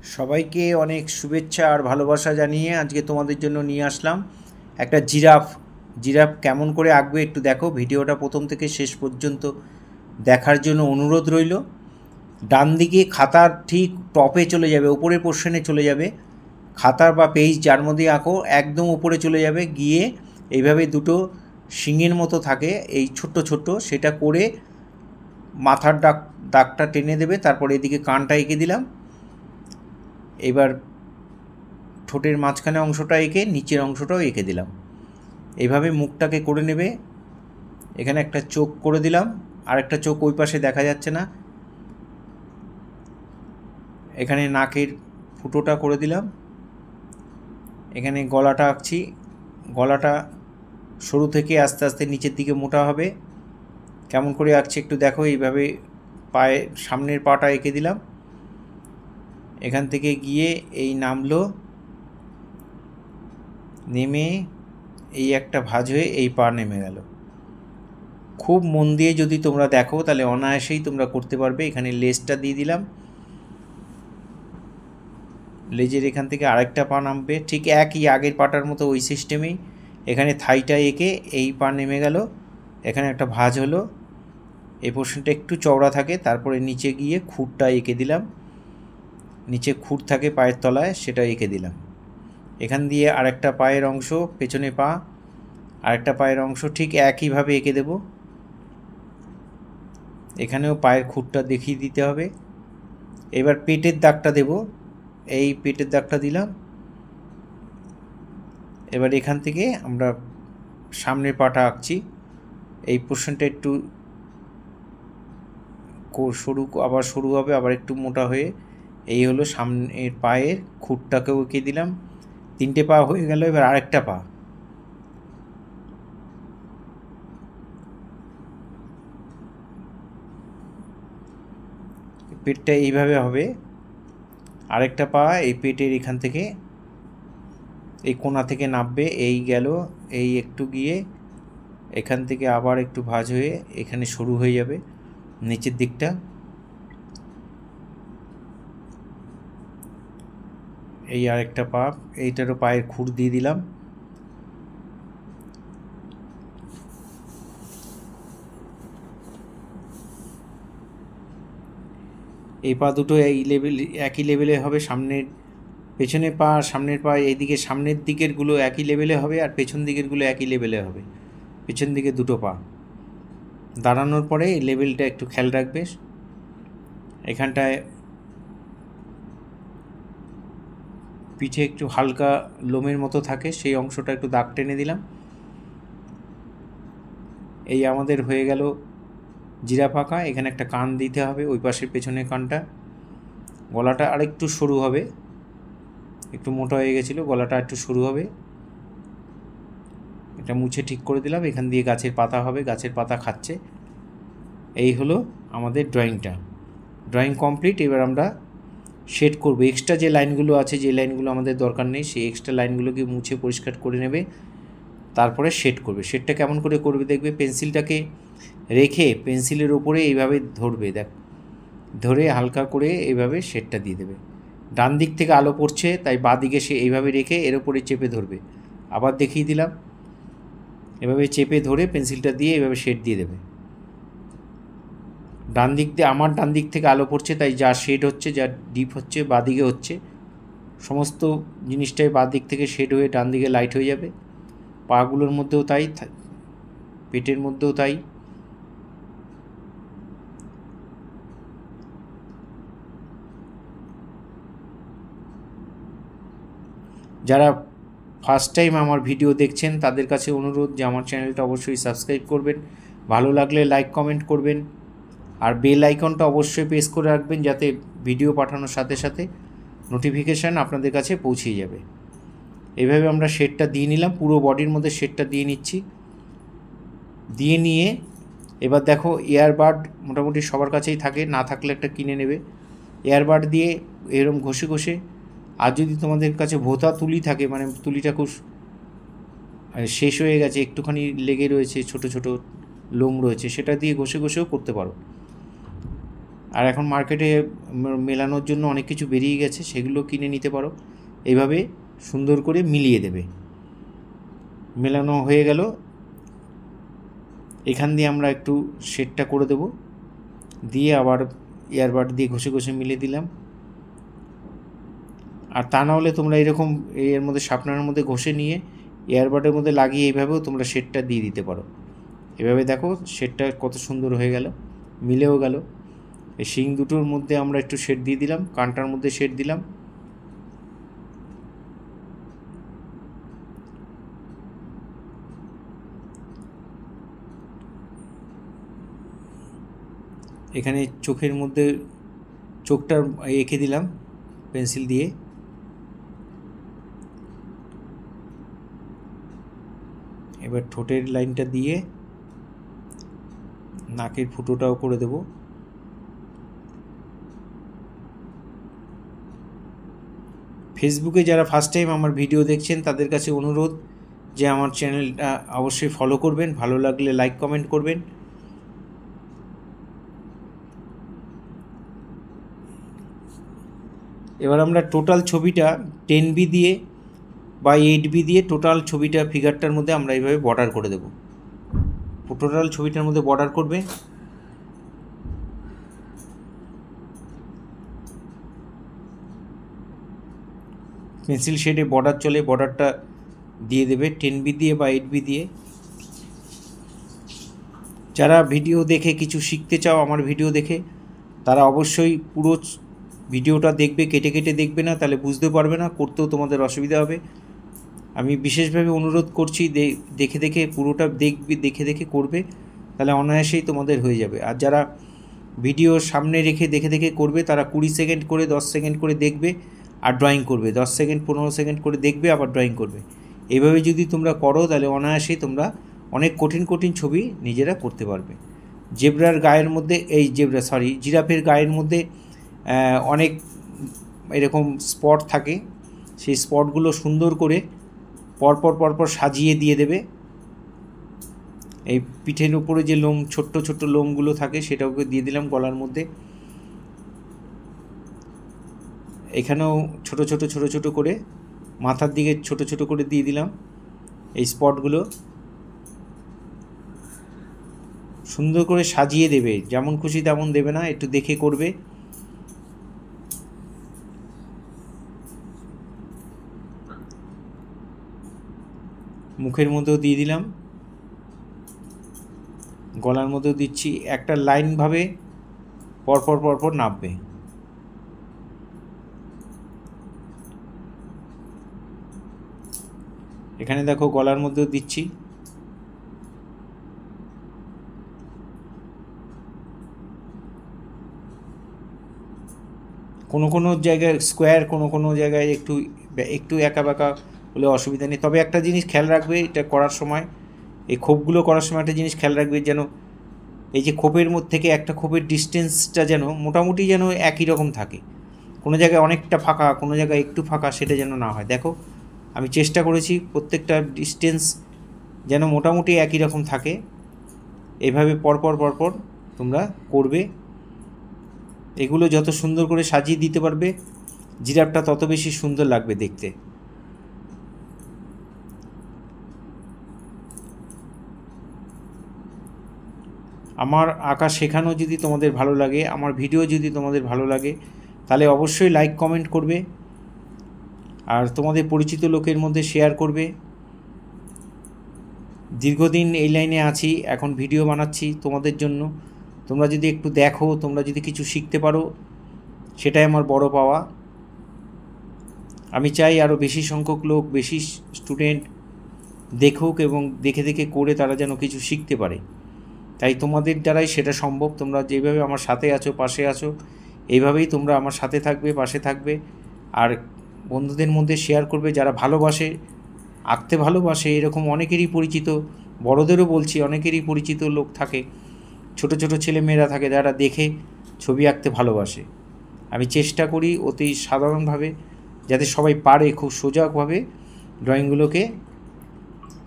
সবাইকে অনেক শুভেচ্ছা আর ভালোবাসা জানিয়ে আজকে তোমাদের জন্য নিয়ে আসলাম একটা জিরাফ কেমন করে আঁকবে একটু দেখো। ভিডিওটা প্রথম থেকে শেষ পর্যন্ত দেখার জন্য অনুরোধ রইল। ডান দিকে খাতার ঠিক টপে চলে যাবে, উপরের পোর্শনে চলে যাবে, খাতার বা পেজ যার মধ্যে আঁকো একদম উপরে চলে যাবে, গিয়ে এইভাবে দুটো শিঙের মতো থাকে এই ছোট্ট ছোট্ট, সেটা করে মাথার দাগটা টেনে দেবে। তারপর এদিকে কানটা এঁকে দিলাম। এবার ঠোঁটের মাঝখানে অংশটা এঁকে নিচের অংশটাও এঁকে দিলাম। এইভাবে মুখটাকে করে নেবে। এখানে একটা চোখ করে দিলাম, আর একটা চোখ ওই পাশে দেখা যাচ্ছে না। এখানে নাকের ফুটোটা করে দিলাম। এখানে গলাটা আঁকছি। গলাটা সরু থেকে আস্তে আস্তে নিচের দিকে মোটা হবে। কেমন করে আঁকছি একটু দেখো। এইভাবে পায়ে সামনের পাটা এঁকে দিলাম। এখান থেকে গিয়ে এই নামলো, নেমে এই একটা ভাঁজ হয়ে এই পা নেমে গেল। খুব মন দিয়ে যদি তোমরা দেখো তাহলে অনায়াসেই তোমরা করতে পারবে। এখানে লেজটা দিয়ে দিলাম। লেজের এখান থেকে আরেকটা পা নামবে, ঠিক একই আগের পাটার মতো ওই সিস্টেমেই। এখানে থাইটা এঁকে এই পা নেমে গেল। এখানে একটা ভাঁজ হলো, এই পোর্শনটা একটু চওড়া থাকে। তারপরে নিচে গিয়ে খুঁটটা এঁকে দিলাম। নিচে খুঁট থাকে পায়ের তলায়, সেটা এঁকে দিলাম। এখান দিয়ে আরেকটা পায়ের অংশ, পেছনে পা, আরেকটা পায়ের অংশ ঠিক একইভাবে এঁকে দেব। এখানেও পায়ের খুঁটটা দেখিয়ে দিতে হবে। এবার পেটের দাগটা দেব, এই পেটের দাগটা দিলাম। এবার এখান থেকে আমরা সামনের পাটা আঁকছি। এই পোর্শনটা একটু সরু, আবার সরু হবে, আবার একটু মোটা হয়ে এই হলো সামনের পায়ের খুঁটটাকেও এঁকে দিলাম। তিনটে পা হয়ে গেল। এবার আরেকটা পা, পেটটা এইভাবে হবে। আরেকটা পা এই পেটের এখান থেকে এই কোণা থেকে নামবে, এই গেল, এই একটু গিয়ে এখান থেকে আবার একটু ভাঁজ হয়ে এখানে সরু হয়ে যাবে নিচের দিকটা। এই আরেকটা পা, এইটারও পায়ের খুঁট দিয়ে দিলাম। এই পা দুটো একই লেভেলে হবে। পেছনের পা, সামনের পা, এইদিকে সামনের দিকেরগুলো একই লেভেলে হবে, আর পেছন দিকেরগুলো একই লেভেলে হবে। পেছন দিকে দুটো পা দাঁড়ানোর পরে এই লেভেলটা একটু খেয়াল রাখবে। এখানটায় পিঠে একটু হালকা লোমের মতো থাকে, সেই অংশটা একটু দাগ টেনে দিলাম। এই আমাদের হয়ে গেল জিরাফ আঁকা। এখানে একটা কান দিতে হবে, ওই পাশের পেছনের কানটা। গলাটা আরেকটু সরু হবে, একটু মোটা হয়ে গেছিলো, গলাটা একটু সরু হবে। এটা মুছে ঠিক করে দিলাম। এখান দিয়ে গাছের পাতা হবে, গাছের পাতা খাচ্ছে। এই হলো আমাদের ড্রয়িং কমপ্লিট। এবার আমরা শেড করব। এক্সট্রা যে লাইনগুলো আছে, যে লাইনগুলো আমাদের দরকার নেই, সেই এক্সট্রা লাইনগুলোকে মুছে পরিষ্কার করে নেবে। তারপরে শেড করবে। শেডটা কেমন করে করবে দেখবে। পেন্সিলটাকে রেখে পেন্সিলের ওপরে এইভাবে ধরবে, ধরে হালকা করে এইভাবে শেডটা দিয়ে দেবে। ডান দিক থেকে আলো পড়ছে, তাই বাঁ দিকে সে এইভাবে রেখে এর ওপরে চেপে ধরবে। আবার দেখিয়ে দিলাম, এভাবে চেপে ধরে পেন্সিলটা দিয়ে এভাবে শেড দিয়ে দেবে। আমার ডান দিক থেকে আলো পড়ছে, তাই যা শেড হচ্ছে, যা ডিপ হচ্ছে বাঁ দিকে হচ্ছে। সমস্ত জিনিসটাই বাঁ দিক থেকে শেড হয়ে ডান দিকে লাইট হয়ে যাবে। পাগুলোর মধ্যেও তাই, পেটের মধ্যেও তাই। যারা ফার্স্ট টাইম আমার ভিডিও দেখছেন তাদের কাছে অনুরোধ যে আমার চ্যানেলটা অবশ্যই সাবস্ক্রাইব করবেন, ভালো লাগলে লাইক কমেন্ট করবেন, আর বেল আইকনটা অবশ্যই প্রেস করে রাখবেন যাতে ভিডিও পাঠানোর সাথে সাথে নোটিফিকেশান আপনাদের কাছে পৌঁছে যাবে। এইভাবে আমরা শেডটা দিয়ে নিলাম, পুরো বডির মধ্যে শেডটা দিয়ে নিচ্ছি। দিয়ে নিয়ে এবার দেখো, এয়ারবাড মোটামুটি সবার কাছেই থাকে, না থাকলে একটা কিনে নেবে। এয়ারবাড দিয়ে এরম ঘষে ঘষে, আর যদি তোমাদের কাছে ভোঁতা তুলি থাকে, মানে তুলিটা খুব শেষ হয়ে গেছে, একটুখানি লেগে রয়েছে, ছোট ছোট লোম রয়েছে, সেটা দিয়ে ঘষে ঘষেও করতে পারো। আর এখন মার্কেটে মেলানোর জন্য অনেক কিছু বেরিয়ে গেছে, সেগুলো কিনে নিতে পারো। এইভাবে সুন্দর করে মিলিয়ে দেবে। মেলানো হয়ে গেল, এখান দিয়ে আমরা একটু শেডটা করে দেব, দিয়ে আবার এয়ারবাড দিয়ে ঘষে ঘষে মিলিয়ে দিলাম। আর তা না হলে তোমরা এরকম এর মধ্যে শার্পনারের মধ্যে ঘষে নিয়ে এয়ারবাডের মধ্যে লাগিয়ে এইভাবেও তোমরা শেডটা দিয়ে দিতে পারো। এভাবে দেখো শেডটা কত সুন্দর হয়ে গেল, মিলেও গেল। এই শিং দুটোর মধ্যে আমরা একটু শেড দিয়ে দিলাম, কানটার মধ্যে শেড দিলাম। এখানে চোখের মধ্যে চোখটা এঁকে দিলাম পেন্সিল দিয়ে। এবার ঠোঁটের লাইনটা দিয়ে নাকের ফুটোটাও করে দেব। ফেসবুকে যারা ফার্স্ট টাইম আমার ভিডিও দেখছেন তাদের কাছে অনুরোধ যে আমার চ্যানেলটা অবশ্যই ফলো করবেন, ভালো লাগলে লাইক কমেন্ট করবেন। এবার আমরা টোটাল ছবিটা 10B দিয়ে বা 8B দিয়ে টোটাল ছবিটা ফিগারটার মধ্যে আমরা এইভাবে বর্ডার করে দেব। টোটাল ছবিটার মধ্যে বর্ডার করবে। পেন্সিল শেডে বর্ডার চলে, বর্ডারটা দিয়ে দেবে 10B দিয়ে বা 8B দিয়ে। যারা ভিডিও দেখে কিছু শিখতে চাও আমার ভিডিও দেখে, তারা অবশ্যই পুরো ভিডিওটা দেখবে, কেটে কেটে দেখবে না, তাহলে বুঝতে পারবে না, করতেও তোমাদের অসুবিধা হবে। আমি বিশেষভাবে অনুরোধ করছি দেখে দেখে পুরোটা দেখবে, দেখে দেখে করবে, তাহলে অনায়াসেই তোমাদের হয়ে যাবে। আর যারা ভিডিও সামনে রেখে দেখে দেখে করবে তারা 20 সেকেন্ড করে 10 সেকেন্ড করে দেখবে আর ড্রয়িং করবে, 10 সেকেন্ড 15 সেকেন্ড করে দেখবে আবার ড্রয়িং করবে। এইভাবে যদি তোমরা করো তাহলে অনায়াসেই তোমরা অনেক কঠিন কঠিন ছবি নিজেরা করতে পারবে। জেব্রার গায়ের মধ্যে জিরাফের গায়ের মধ্যে অনেক এরকম স্পট থাকে, সেই স্পটগুলো সুন্দর করে পরপর সাজিয়ে দিয়ে দেবে। এই পিঠের উপরে যে লোম, ছোট্ট ছোট্ট লোমগুলো থাকে সেটাকে দিয়ে দিলাম গলার মধ্যে। এখানেও ছোট ছোট করে মাথার দিকে ছোট ছোট করে দিয়ে দিলাম এই স্পটগুলো। সুন্দর করে সাজিয়ে দেবে, যেমন খুশি তেমন দেবে না, একটু দেখে করবে। মুখের মধ্যেও দিয়ে দিলাম, গলার মধ্যেও দিচ্ছি। একটা লাইনভাবে পরপর নামবে। এখানে দেখো গলার মধ্যেও দিচ্ছি। কোনো জায়গায় স্কোয়ার, কোনো জায়গায় একটু একা বাঁকা হলে অসুবিধা নেই। তবে একটা জিনিস খেয়াল রাখবে এটা করার সময়, এই খোপগুলো করার সময় একটা জিনিস খেয়াল রাখবে, যেন এই যে খোপের মধ্যে থেকে একটা খোপের ডিস্টেন্সটা যেন মোটামুটি যেন একই রকম থাকে। কোনো জায়গায় অনেকটা ফাঁকা, কোনো জায়গায় একটু ফাঁকা, সেটা যেন না হয়। দেখো আমি চেষ্টা করেছি প্রত্যেকটা ডিস্টেন্স যেন মোটামুটি একই রকম থাকে। এইভাবে পরপর তোমরা করবে। এগুলো যত সুন্দর করে সাজিয়ে দিতে পারবে জিরাফটা তত বেশি সুন্দর লাগবে দেখতে। আমার আঁকা শেখানো যদি তোমাদের ভালো লাগে, আমার ভিডিও যদি তোমাদের ভালো লাগে, তাহলে অবশ্যই লাইক কমেন্ট করবে আর তোমাদের পরিচিত লোকের মধ্যে শেয়ার করবে। দীর্ঘদিন এই লাইনে আছি, এখন ভিডিও বানাচ্ছি তোমাদের জন্য। তোমরা যদি একটু দেখো, তোমরা যদি কিছু শিখতে পারো, সেটাই আমার বড় পাওয়া। আমি চাই আরও বেশি সংখ্যক লোক, বেশি স্টুডেন্ট দেখুক এবং দেখে দেখে করে তারা যেন কিছু শিখতে পারে। তাই তোমাদের দ্বারাই সেটা সম্ভব। তোমরা যেভাবে আমার সাথে আছো, পাশে আছো, এইভাবেই তোমরা আমার সাথে থাকবে, পাশে থাকবে আর বন্ধুদের মধ্যে শেয়ার করবে। যারা ভালোবাসে, আঁকতে ভালোবাসে, এরকম অনেকেরই পরিচিত, বড়দেরও বলছি, অনেকেরই পরিচিত লোক থাকে, ছোট ছোট ছেলেমেয়েরা থাকে যারা দেখে ছবি আঁকতে ভালোবাসে। আমি চেষ্টা করি অতি সাধারণভাবে যাতে সবাই পারে খুব সোজাভাবে ড্রয়িংগুলোকে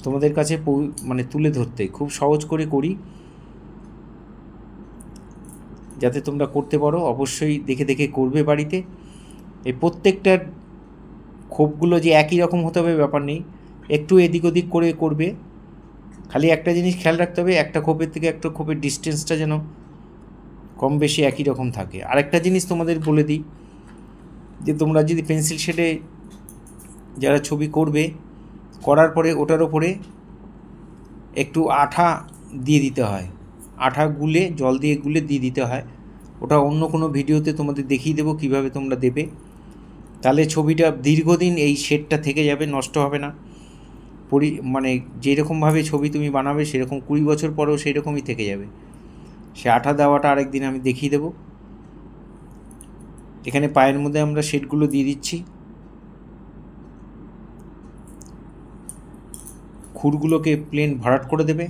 তোমাদের কাছে তুলে ধরতে, খুব সহজ করে করি। যাতে তোমরা করতে পারো। অবশ্যই দেখে দেখে করবে বাড়িতে। এই প্রত্যেকটার খোপগুলো যে একই রকম হতে হবে ব্যাপার নেই, একটু এদিক ওদিক করে করবে। খালি একটা জিনিস খেয়াল রাখতে হবে, একটা খোপের থেকে একটা খোপের ডিস্টেন্সটা যেন কম বেশি একই রকম থাকে। আরেকটা জিনিস তোমাদের বলে দিই, যে তোমরা যদি পেন্সিল শেডে যারা ছবি করবে, করার পরে ওটার ওপরে একটু আঠা দিয়ে দিতে হয়, আঠা গুলে জল দিয়ে গুলে দিয়ে দিতে হয়। ওটা অন্য কোনো ভিডিওতে তোমাদের দেখিয়ে দেবো কীভাবে তোমরা দেবে। তাহলে ছবিটা দীর্ঘদিন এই শেডটা থেকে যাবে, নষ্ট হবে না। মানে যেরকমভাবে ছবি তুমি বানাবে সেরকম 20 বছর পরেও সেই রকমই থেকে যাবে। সে আঠা দেওয়াটা আরেকদিন আমি দেখিয়ে দেবো। এখানে পায়ের মধ্যে আমরা শেডগুলো দিয়ে দিচ্ছি। খুরগুলোকে প্লেন ভরাট করে দেবে,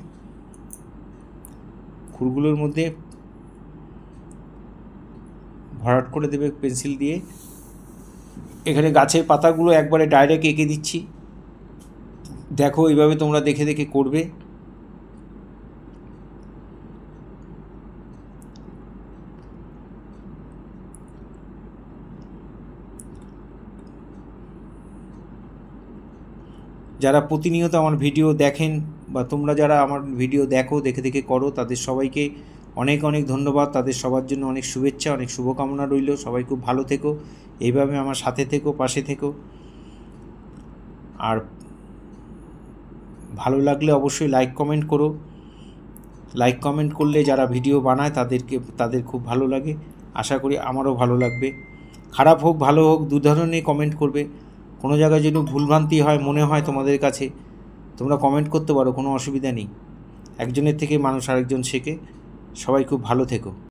খুরগুলোর মধ্যে ভরাট করে দেবে পেন্সিল দিয়ে। এখানে গাছের পাতাগুলো একবারে ডাইরেক্ট এঁকে দিচ্ছি। দেখো এইভাবে তোমরা দেখে দেখে করবে। যারা প্রতিনিয়ত আমার ভিডিও দেখেন বা তোমরা যারা আমার ভিডিও দেখো, দেখে দেখে করো, তাদের সবাইকে অনেক অনেক ধন্যবাদ। তাদের সবার জন্য অনেক শুভেচ্ছা, অনেক শুভকামনা রইল। সবাই খুব ভালো থেকো, এইভাবে আমার সাথে থেকো, পাশে থেকো। আর ভালো লাগলে অবশ্যই লাইক কমেন্ট করো। লাইক কমেন্ট করলে যারা ভিডিও বানায় তাদের খুব ভালো লাগে। আশা করি আমারও ভালো লাগবে। খারাপ হোক ভালো হোক, দু ধরনের কমেন্ট করবে। কোনো জায়গায় যদি ভুলভ্রান্তি হয় মনে হয় তোমাদের কাছে, তোমরা কমেন্ট করতে পারো, কোনো অসুবিধা নেই। একজনের থেকে মানুষ আরেকজন শেখে। সবাই খুব ভালো থেকো।